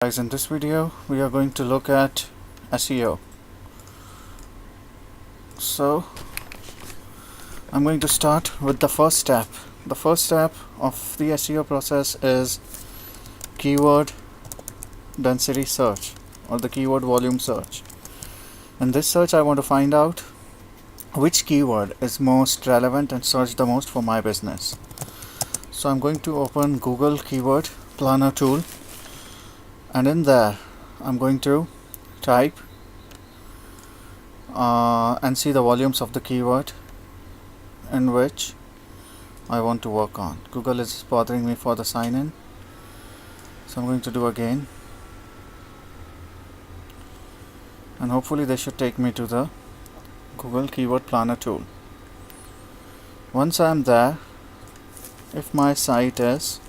Guys, in this video we are going to look at SEO. So I'm going to start with the first step. The first step of the SEO process is keyword density search or the keyword volume search. In this search I want to find out which keyword is most relevant and search the most for my business. So I'm going to open Google Keyword Planner tool, and in there I'm going to type and see the volumes of the keyword in which I want to work on. Google is bothering me for the sign in, so I'm going to do again, and hopefully they should take me to the Google Keyword Planner tool. Once I'm there, if my site is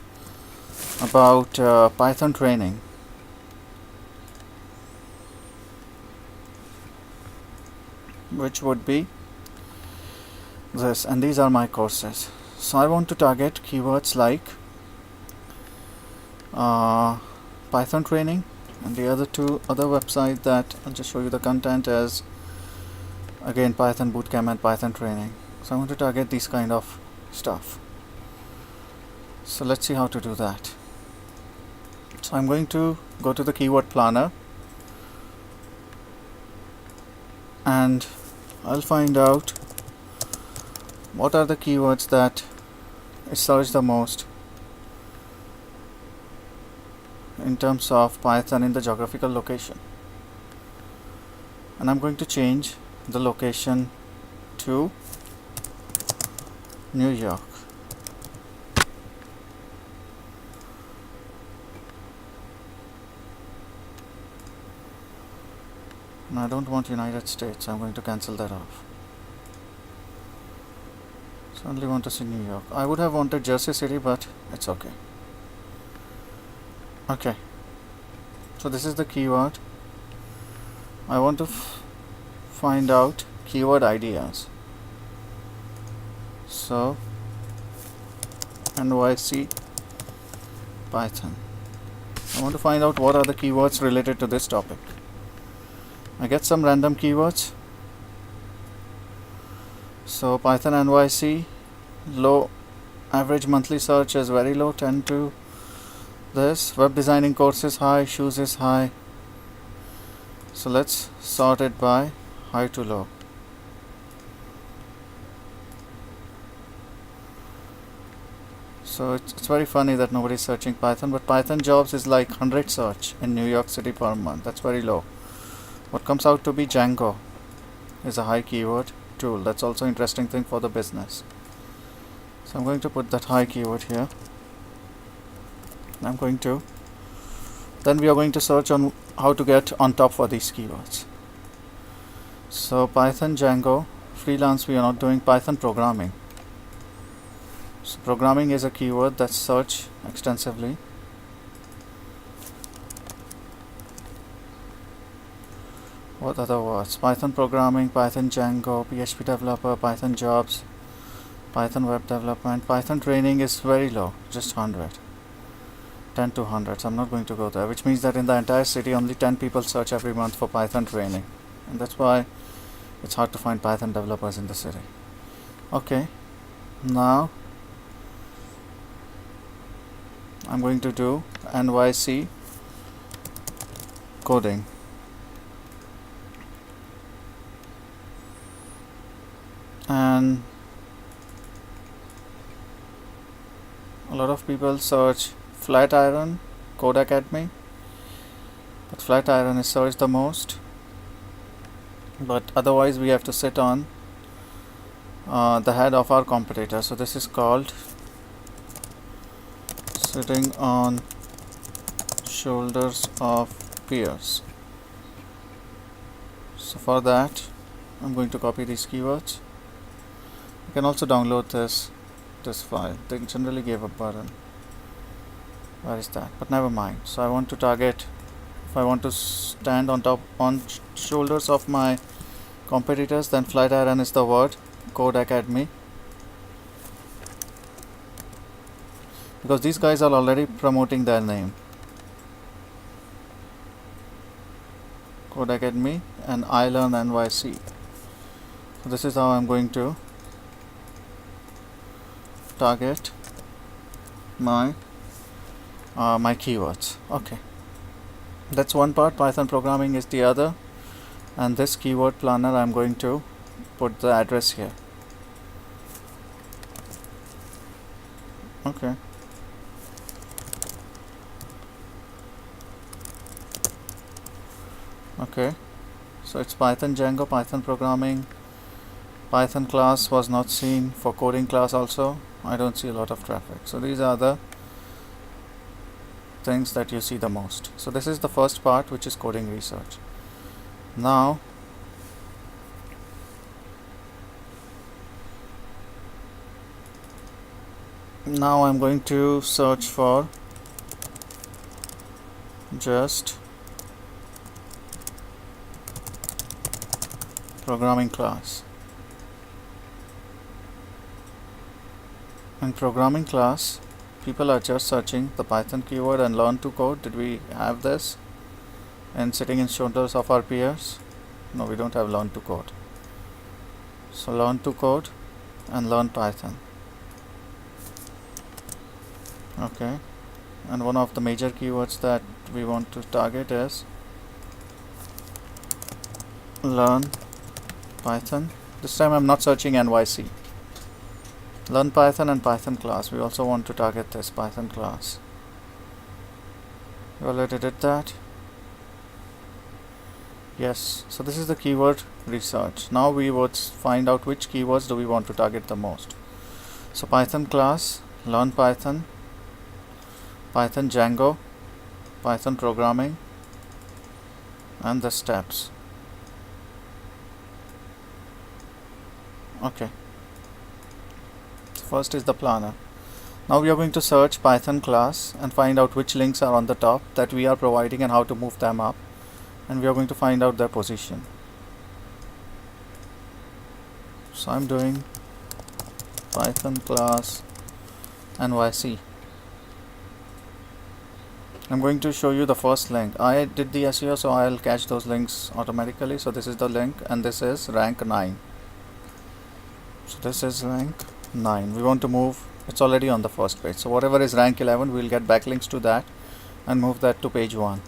about Python training, which would be this, and these are my courses. So I want to target keywords like Python training, and the other website that I'll just show you the content is again Python bootcamp and Python training. So I want to target these kind of stuff. So let's see how to do that. So I'm going to go to the keyword planner, and I'll find out what are the keywords that is searched the most in terms of Python in the geographical location, and I'm going to change the location to New York. And I don't want United States, so I'm going to cancel that off. So I only want to see New York. I would have wanted Jersey City, but it's okay. Okay, so this is the keyword. I want to find out keyword ideas. So NYC Python. I want to find out what are the keywords related to this topic. I get some random keywords. So Python NYC, low, average monthly search is very low, 10 to this. Web designing course is high, shoes is high. So let's sort it by high to low. So it's very funny that nobody's searching Python, but Python jobs is like 100 search in New York City per month. That's very low. What comes out to be Django is a high keyword tool. That's also interesting thing for the business. So I'm going to put that high keyword here. Then we are going to search on how to get on top for these keywords. So Python, Django, freelance we are not doing. Python programming. So programming is a keyword that's searched extensively. What other words? Python programming, Python Django, PHP developer, Python jobs, Python web development. Python training is very low, just 100, 10 to 100. So I'm not going to go there, which means that in the entire city only 10 people search every month for Python training, and that's why it's hard to find Python developers in the city. Okay, now I'm going to do NYC coding. And a lot of people search Flatiron Code Academy, but Flatiron is searched the most. But otherwise we have to sit on the head of our competitor. So this is called sitting on shoulders of peers. So for that I'm going to copy these keywords. You can also download this file. They generally gave a button. Where is that? But never mind. So I want to target, if I want to stand on shoulders of my competitors, then Flatiron is the word, Code Academy. Because these guys are already promoting their name. Code Academy, and I Learn NYC. So this is how I'm going to target my my keywords. Okay, that's one part. Python programming is the other, and this keyword planner, I'm going to put the address here. Okay. Okay, so it's Python Django, Python programming, Python class was not seen. For coding class also I don't see a lot of traffic. So these are the things that you see the most. So this is the first part, which is coding research. Now I'm going to search for just programming class. In programming class, people are just searching the Python keyword and learn to code. Did we have this and sitting in shoulders of our peers? No, we don't have learn to code. So learn to code and learn Python. Okay, and one of the major keywords that we want to target is learn Python. This time I'm not searching NYC. Learn Python and Python class. We also want to target this Python class. We already did that. Yes, so this is the keyword research. Now we would find out which keywords do we want to target the most. So Python class, learn Python, Python Django, Python programming, and the steps. Okay, first is the planner. Now we are going to search Python class and find out which links are on the top that we are providing and how to move them up, and we are going to find out their position. So I'm doing Python class NYC. I'm going to show you the first link. I did the SEO, so I'll catch those links automatically. So this is the link, and this is rank 9. So this is rank 9. We want to move, it's already on the first page. So whatever is rank 11, we'll get backlinks to that and move that to page 1.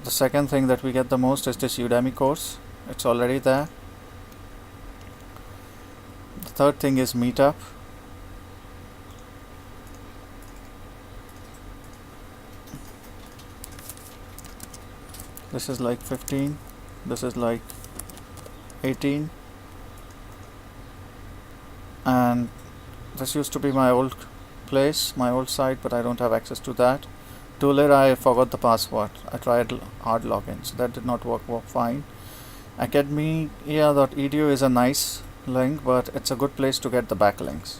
The second thing that we get the most is this Udemy course. It's already there. The third thing is Meetup. This is like 15. This is like 18. And this used to be my old place, my old site, but I don't have access to that. Tooler, I forgot the password. I tried hard login, so that did not work fine. Academia.edu is a nice link, but it's a good place to get the backlinks.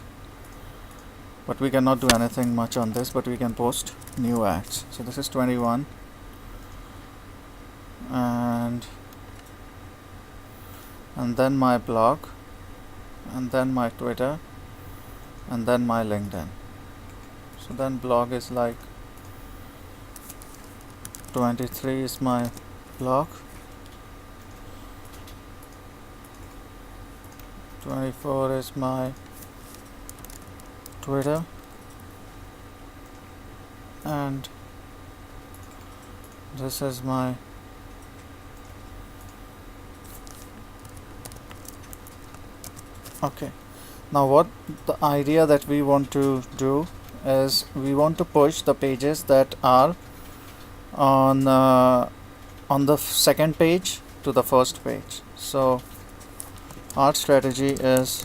But we cannot do anything much on this, but we can post new ads. So this is 21. And then my blog, and then my Twitter, and then my LinkedIn. So then blog is like 23 is my blog, 24 is my Twitter, and this is my okay. Now what the idea that we want to do is we want to push the pages that are on the second page to the first page. So our strategy is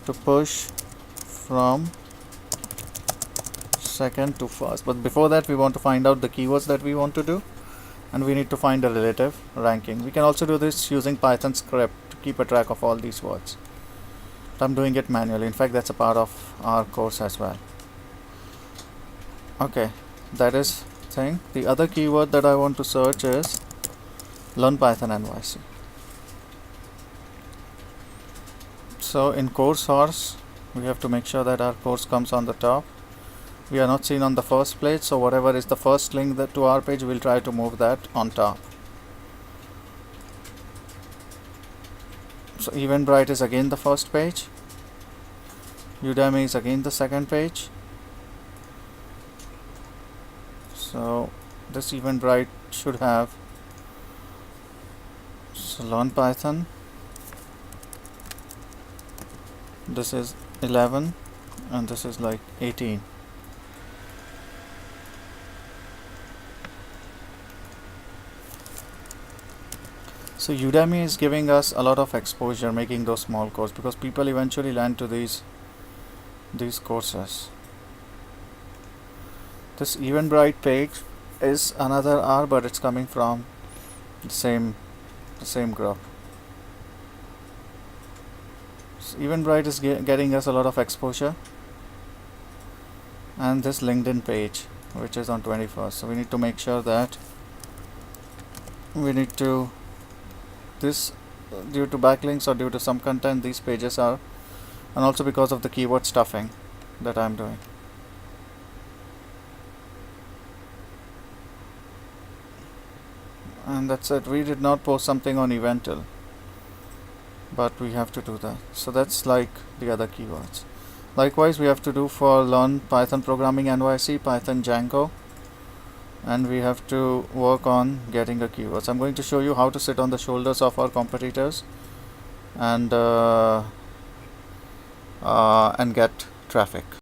to push from second to first, but before that we want to find out the keywords that we want to do, and we need to find a relative ranking. We can also do this using Python script to keep a track of all these words. But I'm doing it manually. In fact, that's a part of our course as well. Okay, that is thing. The other keyword that I want to search is learn Python NYC. So in course source, we have to make sure that our course comes on the top, we are not seen on the first page, so whatever is the first link to our page, we'll try to move that on top. So Eventbrite is again the first page, Udemy is again the second page. So this Eventbrite should have, so learn Python, this is 11 and this is like 18. So Udemy is giving us a lot of exposure, making those small courses, because people eventually land to these courses. This Eventbrite page is another R, but it's coming from the same group. So Eventbrite is getting us a lot of exposure, and this LinkedIn page, which is on 21st. So we need to make sure that this, due to backlinks or due to some content, these pages are, and also because of the keyword stuffing that I'm doing. And that's it. We did not post something on Eventil, but we have to do that. So that's like the other keywords. Likewise, we have to do for learn Python programming NYC, Python Django, and we have to work on getting a keyword. So I'm going to show you how to sit on the shoulders of our competitors and get traffic.